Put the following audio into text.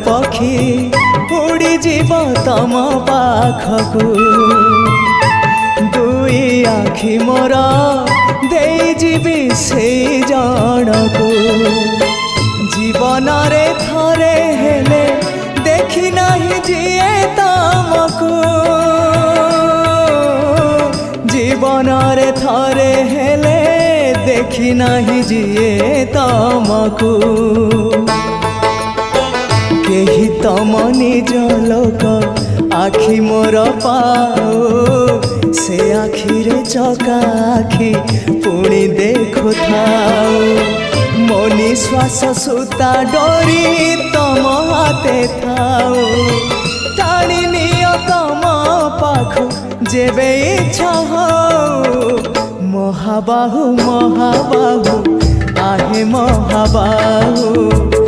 पक्षी उड़ी जीव तम पाखकू दुई आखि मोर देई जीवी से जनकू जीवन रे थरे हेले देखी नहीं जिए तमकू जीवन रे थरे हेले देखी नहीं जिए तमकू केही तम निज लोक आखि मोर पाओ से आखि रे चका आखि पुणी देखु थाओ मो निश्वास सुता डोरी तम हाथे थाओ टाणी नियो तम पाखु जेबे इच्छा हो महाबाहु महाबाहु आहे महाबाहु